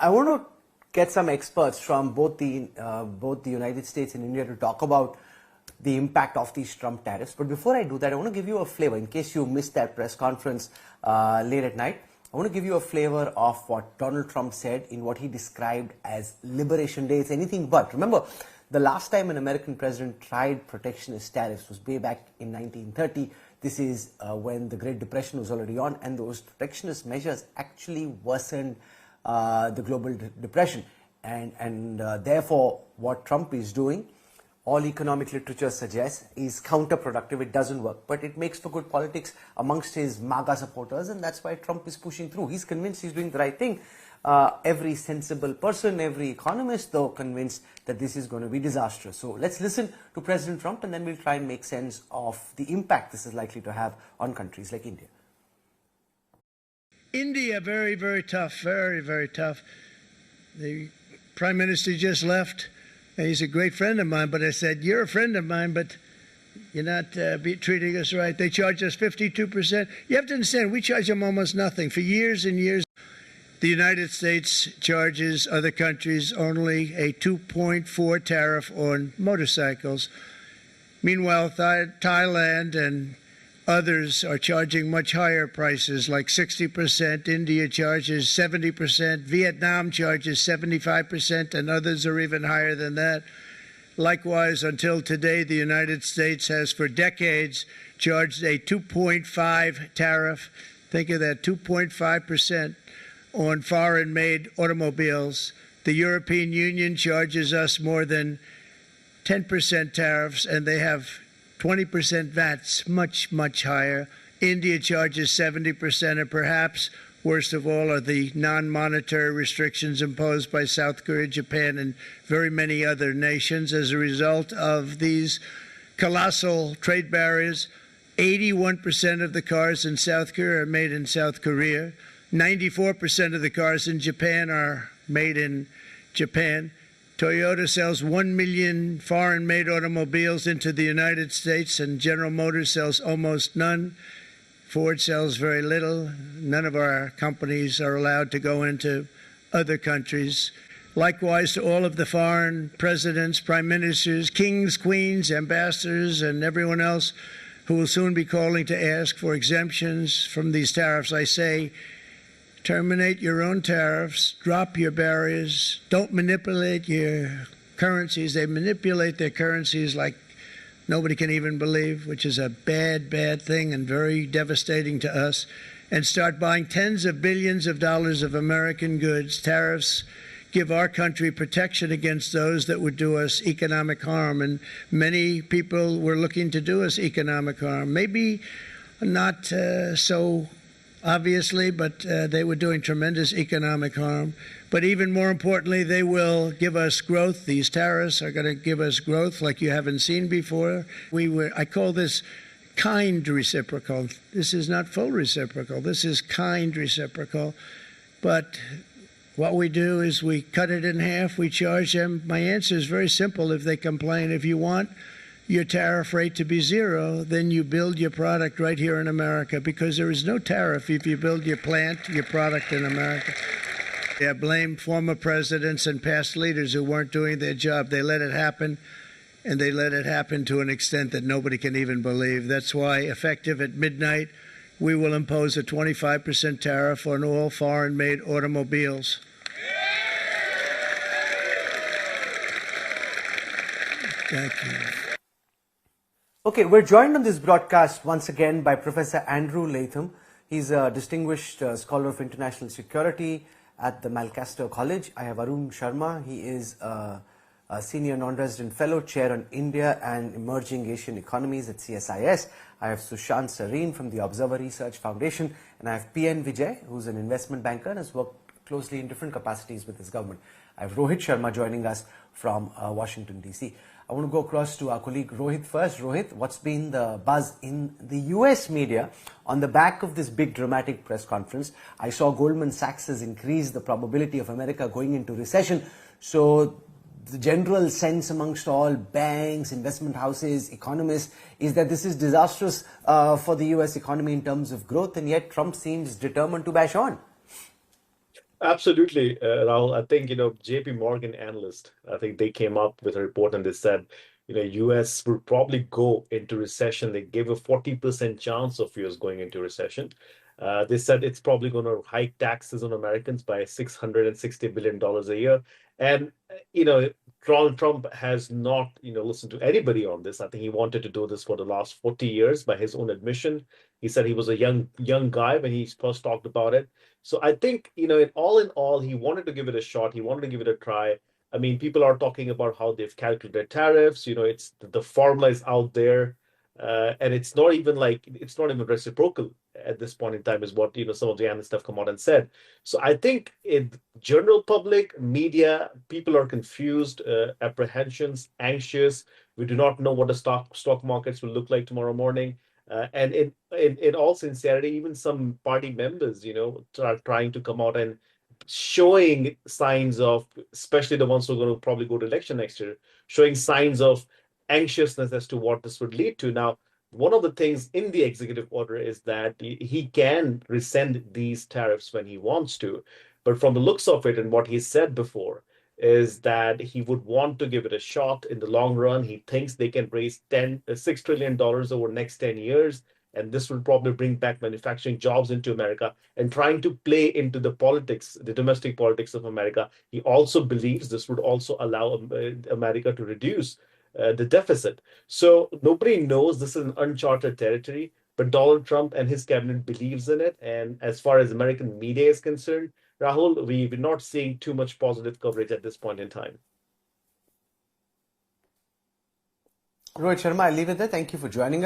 I want to get some experts from both the United States and India to talk about the impact of these Trump tariffs. But before I do that, I want to give you a flavor, in case you missed that press conference late at night. I want to give you a flavor of what Donald Trump said in what he described as Liberation Day. It's anything but. Remember, the last time an American president tried protectionist tariffs was way back in 1930. This is when the Great Depression was already on, and those protectionist measures actually worsened the global depression. And therefore, what Trump is doing, all economic literature suggests, is counterproductive. It doesn't work, but it makes for good politics amongst his MAGA supporters, and that's why Trump is pushing through. He's convinced he's doing the right thing. Every sensible person, every economist, though, convinced that this is going to be disastrous. So let's listen to President Trump, and then we'll try and make sense of the impact this is likely to have on countries like India. India, very, very tough, very, very tough. The Prime Minister just left. And he's a great friend of mine, but I said, you're a friend of mine, but you're not treating us right. They charge us 52%. You have to understand, we charge them almost nothing. For years and years, the United States charges other countries only a 2.4 tariff on motorcycles. Meanwhile, Thailand and others are charging much higher prices, like 60%. India charges 70%. Vietnam charges 75%, and others are even higher than that. Likewise, until today, the United States has for decades charged a 2.5 tariff. Think of that, 2.5% on foreign-made automobiles. The European Union charges us more than 10% tariffs, and they have 20% VAT's much, much higher. India charges 70%, and perhaps worst of all are the non-monetary restrictions imposed by South Korea, Japan, and very many other nations. As a result of these colossal trade barriers, 81% of the cars in South Korea are made in South Korea. 94% of the cars in Japan are made in Japan. Toyota sells 1 million foreign-made automobiles into the United States, and General Motors sells almost none. Ford sells very little. None of our companies are allowed to go into other countries. Likewise to all of the foreign presidents, prime ministers, kings, queens, ambassadors, and everyone else who will soon be calling to ask for exemptions from these tariffs, I say, terminate your own tariffs, drop your barriers, don't manipulate your currencies. They manipulate their currencies like nobody can even believe, which is a bad, bad thing and very devastating to us, and start buying tens of billions of dollars of American goods. Tariffs give our country protection against those that would do us economic harm, and many people were looking to do us economic harm. Maybe not so obviously, but they were doing tremendous economic harm. But even more importantly, they will give us growth. These tariffs are going to give us growth like you haven't seen before. I call this kind reciprocal. This is not full reciprocal. This is kind reciprocal. But what we do is we cut it in half. We charge them. My answer is very simple if they complain. If you want your tariff rate to be zero, then you build your product right here in America, because there is no tariff if you build your plant, your product in America. Yeah, blame former presidents and past leaders who weren't doing their job. They let it happen, and they let it happen to an extent that nobody can even believe. That's why, effective at midnight, we will impose a 25% tariff on all foreign-made automobiles. Thank you. Okay, we're joined on this broadcast once again by Professor Andrew Latham. He's a distinguished scholar of international security at the Lancaster College. I have Arun Sharma. He is a senior non-resident fellow, chair on India and emerging Asian economies at CSIS. I have Sushant Sareen from the Observer Research Foundation, and I have P.N. Vijay, who's an investment banker and has worked closely in different capacities with his government. I have Rohit Sharma joining us from Washington, D.C. I want to go across to our colleague Rohit first. Rohit, what's been the buzz in the U.S. media on the back of this big dramatic press conference? I saw Goldman Sachs has increased the probability of America going into recession. So the general sense amongst all banks, investment houses, economists is that this is disastrous for the U.S. economy in terms of growth, and yet Trump seems determined to bash on. Absolutely, Rahul. I think, JP Morgan analyst, I think they came up with a report and they said, US will probably go into recession. They gave a 40% chance of US going into recession. They said it's probably going to hike taxes on Americans by $660 billion a year. And, Donald Trump has not, listened to anybody on this. I think he wanted to do this for the last 40 years by his own admission. He said he was a young guy when he first talked about it. So I think, in all, he wanted to give it a shot. He wanted to give it a try. I mean, people are talking about how they've calculated tariffs. It's the formula is out there, and it's not even reciprocal at this point in time, is what some of the analysts have come out and said. So I think in general public, media, people are confused, apprehensions, anxious. We do not know what the stock markets will look like tomorrow morning. And in all sincerity, even some party members, are trying to come out and showing signs of, especially the ones who are going to probably go to election next year, showing signs of anxiousness as to what this would lead to. Now, one of the things in the executive order is that he can rescind these tariffs when he wants to. But from the looks of it and what he said before, is that he would want to give it a shot in the long run. He thinks they can raise $6 trillion over the next 10 years. And this will probably bring back manufacturing jobs into America and trying to play into the politics, the domestic politics of America. He also believes this would also allow America to reduce the deficit. So nobody knows. This is an uncharted territory, but Donald Trump and his cabinet believes in it. And as far as American media is concerned, Rahul, we're not seeing too much positive coverage at this point in time. Rohit Sharma, I'll leave it there. Thank you for joining us.